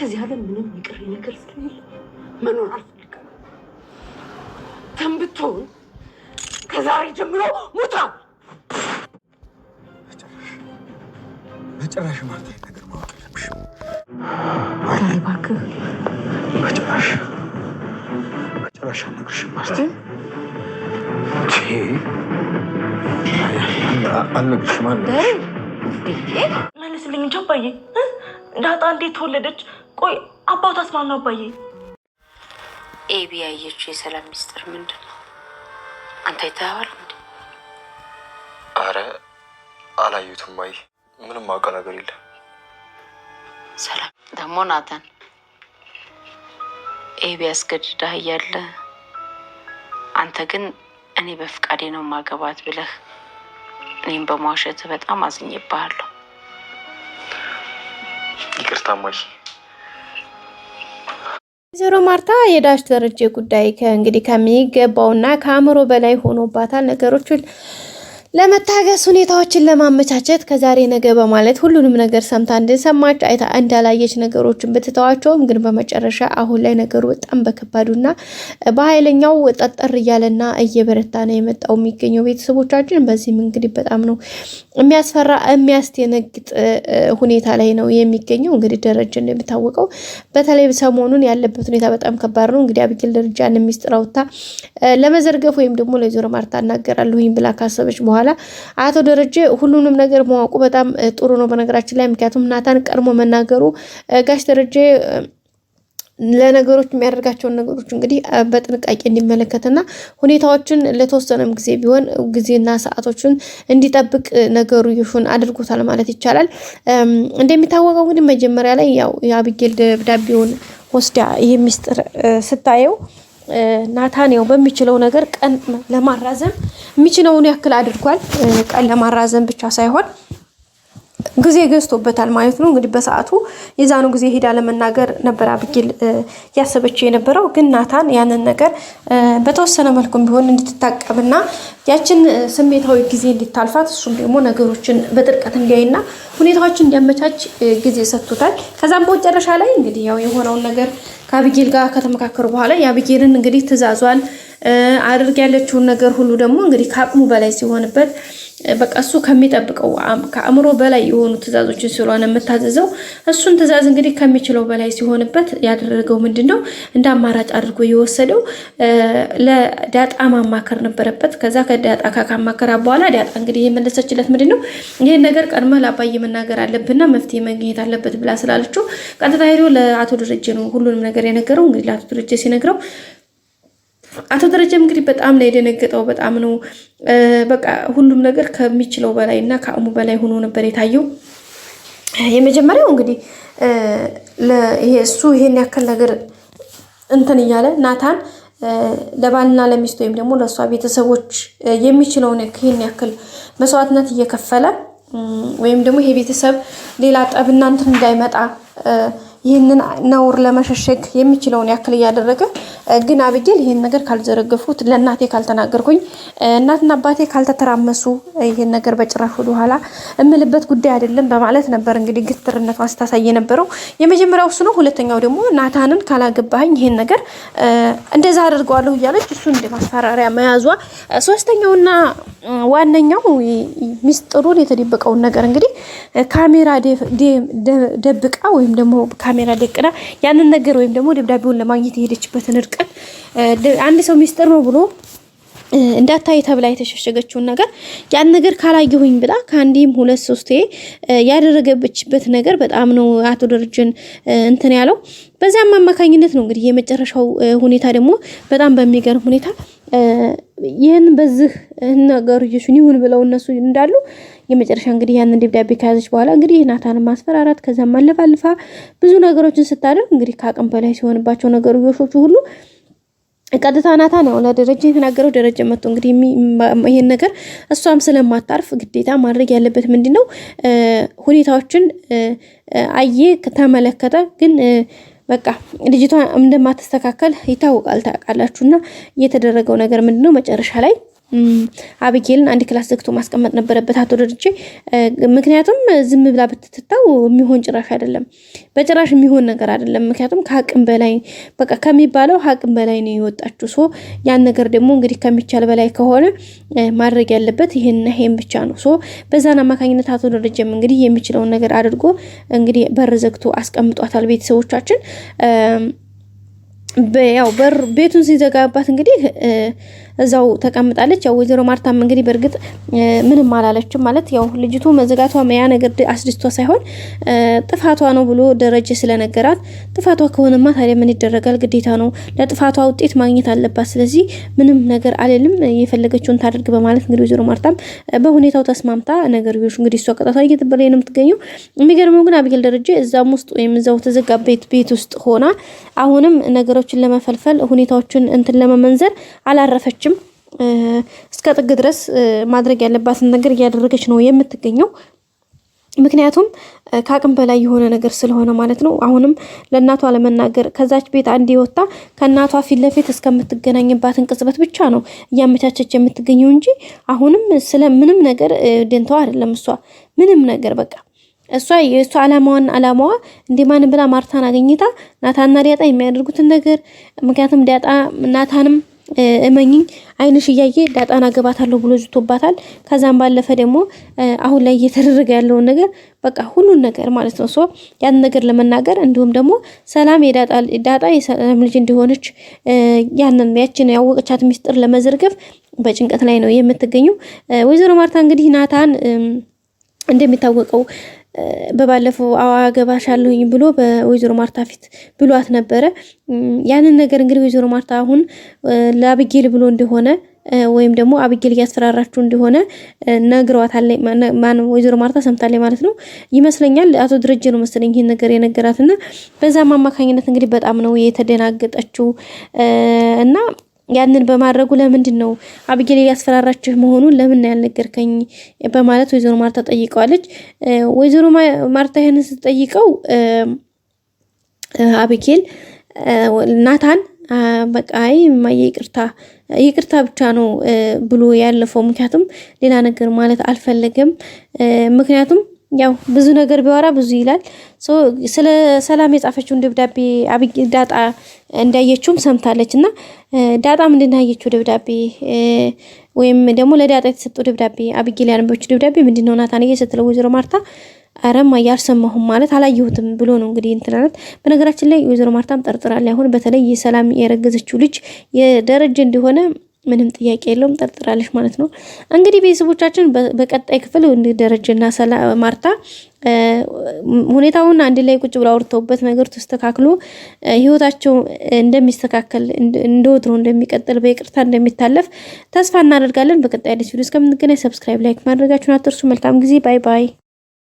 ከዚህ ዓለም ምንም ይቅር ነገር ስለሌለ መኖር አልፈልግም። ተንብቶን ከዛሬ ጀምሮ ሙታ። በጭራሽ ማርታ ነገር ማወቅ የለብሽም። እባክህ በጭራሽ አልነግርሽም ማርታ። አልነግርሽም መልስልኝ እንጂ አባዬ። ዳጣ እንዴት ተወለደች? ቆይ አባቷስ ማን ነው አባዬ? ኤቢ ያየችው የሰላም ሚስጥር ምንድን ነው? አንተ አይተኸዋል እንዴ? አረ አላየሁትም ማይ፣ ምንም አውቀው ነገር የለም። ሰላም ደግሞ ናታን ኤቢ ያስገድዳህ እያለ አንተ ግን እኔ በፍቃዴ ነው ማገባት ብለህ እኔም በማዋሸት በጣም አዝኜብሃለሁ። ይቅርታ ማይ። ወይዘሮ ማርታ የዳሽ ደረጀ ጉዳይ እንግዲህ ከሚገባውና ከአእምሮ በላይ ሆኖባታል። ነገሮችን ለመታገስ ሁኔታዎችን ለማመቻቸት ከዛሬ ነገ በማለት ሁሉንም ነገር ሰምታ እንደሰማች አይታ እንዳላየች ነገሮችን ብትተዋቸውም ግን በመጨረሻ አሁን ላይ ነገሩ በጣም በከባዱና በኃይለኛው ጠጠር እያለና እየበረታ ነው የመጣው የሚገኘው ቤተሰቦቻችን። በዚህም እንግዲህ በጣም ነው የሚያስፈራ የሚያስደነግጥ ሁኔታ ላይ ነው የሚገኘው። እንግዲህ ደረጀ እንደሚታወቀው በተለይ ሰሞኑን ያለበት ሁኔታ በጣም ከባድ ነው። እንግዲህ አብይል ደረጃን ሚስጥራውታ ለመዘርገፍ ወይም ደግሞ ለወይዘሮ ማርታ እናገራለሁኝ ብላ ካሰበች በኋላ አቶ ደረጀ ሁሉንም ነገር ማወቁ በጣም ጥሩ ነው በነገራችን ላይ። ምክንያቱም ናታን ቀድሞ መናገሩ ጋሽ ደረጀ ለነገሮች የሚያደርጋቸውን ነገሮች እንግዲህ በጥንቃቄ እንዲመለከትና ሁኔታዎችን ለተወሰነም ጊዜ ቢሆን ጊዜና ሰዓቶችን እንዲጠብቅ ነገሩ ይሁን አድርጎታል ማለት ይቻላል። እንደሚታወቀው እንግዲህ መጀመሪያ ላይ ያው የአብይል ደብዳቤውን ወስዳ ይሄ ሚስጥር ስታየው ናታን ያው በሚችለው ነገር ቀን ለማራዘም የሚችለውን ያክል አድርጓል። ቀን ለማራዘም ብቻ ሳይሆን ጊዜ ገዝቶበታል ማለት ነው። እንግዲህ በሰዓቱ የዛኑ ጊዜ ሄዳ ለመናገር ነበር አብይል ያሰበችው የነበረው። ግን ናታን ያንን ነገር በተወሰነ መልኩም ቢሆን እንድትታቀብና ያችን ስሜታዊ ጊዜ እንድታልፋት እሱም ደግሞ ነገሮችን በጥልቀት እንዲያይና ሁኔታዎችን እንዲያመቻች ጊዜ ሰጥቶታል። ከዛም በመጨረሻ ላይ እንግዲህ ያው የሆነውን ነገር ከአብይል ጋር ከተመካከሩ በኋላ የአብይልን እንግዲህ ትዕዛዟን አድርግ ያለችውን ነገር ሁሉ ደግሞ እንግዲህ ከአቅሙ በላይ ሲሆንበት በቃ እሱ ከሚጠብቀው ከአእምሮ በላይ የሆኑ ትዕዛዞችን ስለሆነ የምታዘዘው እሱን ትዕዛዝ እንግዲህ ከሚችለው በላይ ሲሆንበት ያደረገው ምንድነው እንደ አማራጭ አድርጎ የወሰደው ለዳጣ ማማከር ነበረበት። ከዛ ከዳጣ ካማከራ በኋላ ዳጣ እንግዲህ የመለሰችለት ምንድነው ይሄን ነገር ቀድመህ ለአባዬ መናገር አለብና መፍትሄ ማግኘት አለበት ብላ ስላለችው ቀጥታ ሄዶ ለአቶ ደረጀ ነው ሁሉንም ነገር የነገረው። እንግዲህ ለአቶ ደረጀ ሲነግረው አቶ ደረጀም እንግዲህ በጣም ላይ የደነገጠው በጣም ነው በቃ ሁሉም ነገር ከሚችለው በላይ እና ከአቅሙ በላይ ሆኖ ነበር የታየው። የመጀመሪያው እንግዲህ ይሄ እሱ ይሄን ያክል ነገር እንትን እያለ ናታን ለባልና ለሚስት ወይም ደግሞ ለሷ ቤተሰቦች የሚችለውን ይሄን ያክል መስዋዕትነት እየከፈለ ወይም ደግሞ ይሄ ቤተሰብ ሌላ ጠብና እንትን እንዳይመጣ ይህንን ነውር ለመሸሸግ የሚችለውን ያክል እያደረገ ግን አብይል ይሄን ነገር ካልዘረገፉት ለእናቴ ካልተናገርኩኝ እናትና አባቴ ካልተተራመሱ ይሄን ነገር በጭራሽ ወደ ኋላ እምልበት ጉዳይ አይደለም በማለት ነበር እንግዲህ ግትርነቷ ስታሳይ የነበረው። የመጀመሪያው እሱ ነው። ሁለተኛው ደግሞ ናታንን ካላገባኝ ይሄን ነገር እንደዛ አድርገዋለሁ እያለች እሱ እንደማስፈራሪያ መያዟ። ሶስተኛውና ዋነኛው ሚስጥሩን የተደበቀውን ነገር እንግዲህ ካሜራ ደብቃ ወይም ደግሞ ካሜራ ደቅና ያንን ነገር ወይም ደግሞ ደብዳቤውን ለማግኘት የሄደችበትን ርቀት አንድ ሰው ሚስጥር ነው ብሎ እንዳታይ ተብላ የተሸሸገችውን ነገር ያን ነገር ካላየሁኝ ብላ ከአንዴም ሁለት ሶስቴ ያደረገችበት ነገር በጣም ነው አቶ ደረጀን እንትን ያለው። በዛም አማካኝነት ነው እንግዲህ የመጨረሻው ሁኔታ ደግሞ በጣም በሚገርም ሁኔታ ይሄን በዚህ ነገር ይሁን ብለው እነሱ እንዳሉ የመጨረሻ እንግዲህ ያንን ደብዳቤ ከያዘች በኋላ እንግዲህ ናታንን ማስፈራራት ከዛም አለፋልፋ ብዙ ነገሮችን ስታደርግ እንግዲህ ከአቅም በላይ ሲሆንባቸው ነገሮች ሁሉ ቀጥታ ናታን ነው ለደረጀ የተናገረው። ደረጀ መጥቶ እንግዲህ ይሄን ነገር እሷም ስለማታርፍ ግዴታ ማድረግ ያለበት ምንድነው ሁኔታዎችን አየ ከተመለከተ ግን በቃ ልጅቷ እንደማትስተካከል ይታወቃል ታውቃላችሁና የተደረገው ነገር ምንድነው መጨረሻ ላይ አብጌልን አንድ ክላስ ዘግቶ ማስቀመጥ ነበረበት አቶ ደረጀ። ምክንያቱም ዝም ብላ ብትተታው የሚሆን ጭራሽ አይደለም፣ በጭራሽ የሚሆን ነገር አይደለም። ምክንያቱም ከአቅም በላይ በቃ ከሚባለው አቅም በላይ ነው የወጣችው። ሶ ያን ነገር ደግሞ እንግዲህ ከሚቻል በላይ ከሆነ ማድረግ ያለበት ይሄን ብቻ ነው። ሶ በዛን አማካኝነት አቶ ደረጀም እንግዲህ የሚችለውን ነገር አድርጎ እንግዲህ በር ዘግቶ አስቀምጧታል። ቤተሰቦቻችን ያው ቤቱን ሲዘጋባት እንግዲህ እዛው ተቀምጣለች። ያው ወይዘሮ ማርታም እንግዲህ በርግጥ ምንም አላለችም ማለት ያው ልጅቱ መዘጋቷ ያ ነገር አስደስቷ ሳይሆን ጥፋቷ ነው ብሎ ደረጀ ስለነገራት ጥፋቷ ከሆነማ ታዲያ ምን ይደረጋል፣ ግዴታ ነው ለጥፋቷ ውጤት ማግኘት አለባት። ስለዚህ ምንም ነገር አልልም የፈለገችውን ታደርግ በማለት እንግዲህ ወይዘሮ ማርታም በሁኔታው ተስማምታ ነገር ይሁን እንግዲህ እሷ ቀጣቷ እየተበለ ነው የምትገኘው። የሚገርመው ግን አብጌል ደረጀ እዛም ውስጥ ወይም እዛው ተዘጋ ቤት ውስጥ ሆና አሁንም ነገሮችን ለመፈልፈል ሁኔታዎችን እንትን ለመመንዘር አላረፈችም። እስከ ጥግ ድረስ ማድረግ ያለባትን ነገር እያደረገች ነው የምትገኘው። ምክንያቱም ከአቅም በላይ የሆነ ነገር ስለሆነ ማለት ነው። አሁንም ለእናቷ ለመናገር ከዛች ቤት አንድ ወጣ ከእናቷ ፊት ለፊት እስከምትገናኝባትን ቅጽበት ብቻ ነው እያመቻቸች የምትገኘው እንጂ አሁንም ስለ ምንም ነገር ደንተው አይደለም። እሷ ምንም ነገር በቃ እሷ የእሷ አላማዋ እንደማን ብላ ማርታን አገኝታ ናታንና ዳጣ የሚያደርጉትን ነገር ምክንያቱም ዳጣ ናታንም እመኝኝ አይንሽ እያየ ዳጣን አገባታለሁ ብሎ ዝቶባታል። ከዛም ባለፈ ደግሞ አሁን ላይ እየተደረገ ያለውን ነገር በቃ ሁሉን ነገር ማለት ነው ሶ ያን ነገር ለመናገር እንዲሁም ደግሞ ሰላም ዳጣ የሰላም ልጅ እንደሆነች ያችን ያወቀቻት ሚስጥር ለመዘርገፍ በጭንቀት ላይ ነው የምትገኘው ወይዘሮ ማርታ። እንግዲህ ናታን እንደሚታወቀው በባለፈው አገባሻለሁኝ ብሎ በወይዘሮ ማርታ ፊት ብሏት ነበረ። ያንን ነገር እንግዲህ ወይዘሮ ማርታ አሁን ለአብጌል ብሎ እንደሆነ ወይም ደግሞ አብጌል እያስፈራራችሁ እንደሆነ ነግሯታል። ማን ወይዘሮ ማርታ ሰምታለች ማለት ነው ይመስለኛል። አቶ ደረጀ ነው መሰለኝ ይሄን ነገር የነገራትና በዛም አማካኝነት እንግዲህ በጣም ነው የተደናገጠችው እና ያንን በማድረጉ ለምንድን ነው አብጌል ያስፈራራችሁ መሆኑን ለምን ያልነገርከኝ በማለት ወይዘሮ ማርታ ጠይቀዋለች። ወይዘሮ ማርታ ይሄንን ስትጠይቀው አብጌል ናታን በቃ ማየ ይቅርታ ብቻ ነው ብሎ ያለፈው። ምክንያቱም ሌላ ነገር ማለት አልፈለገም። ምክንያቱም ያው ብዙ ነገር ቢወራ ብዙ ይላል። ስለ ሰላም የጻፈችውን ደብዳቤ አብጌል ዳጣ እንዳየችውም ሰምታለችና ዳጣ ምንድን ነው ያየችው ደብዳቤ ወይም ደግሞ ለዳጣ የተሰጠው ደብዳቤ አብጌል ያነበበችው ደብዳቤ ምንድነው ናታን ስትለው ወይዘሮ ማርታ አረም ያልሰማሁም ማለት አላየሁትም ብሎ ነው እንግዲህ እንትናለት። በነገራችን ላይ ወይዘሮ ማርታም ጠርጥራለች። አሁን በተለይ የሰላም የረገዘችው ልጅ የደረጀ እንደሆነ ምንም ጥያቄ የለውም ጠርጥራለች ማለት ነው። እንግዲህ ቤተሰቦቻችን በቀጣይ ክፍል ደረጀና ማርታ ሁኔታውን አንድ ላይ ቁጭ ብለው አውርተውበት ነገር ተስተካክሎ ህይወታቸው እንደሚስተካከል እንደወትሮ እንደሚቀጥል በይቅርታ እንደሚታለፍ ተስፋ እናደርጋለን። በቀጣይ አዲስ ቪዲዮ እስከምንገናኝ ሰብስክራይብ፣ ላይክ ማድረጋችሁን አትርሱ። መልካም ጊዜ። ባይ ባይ።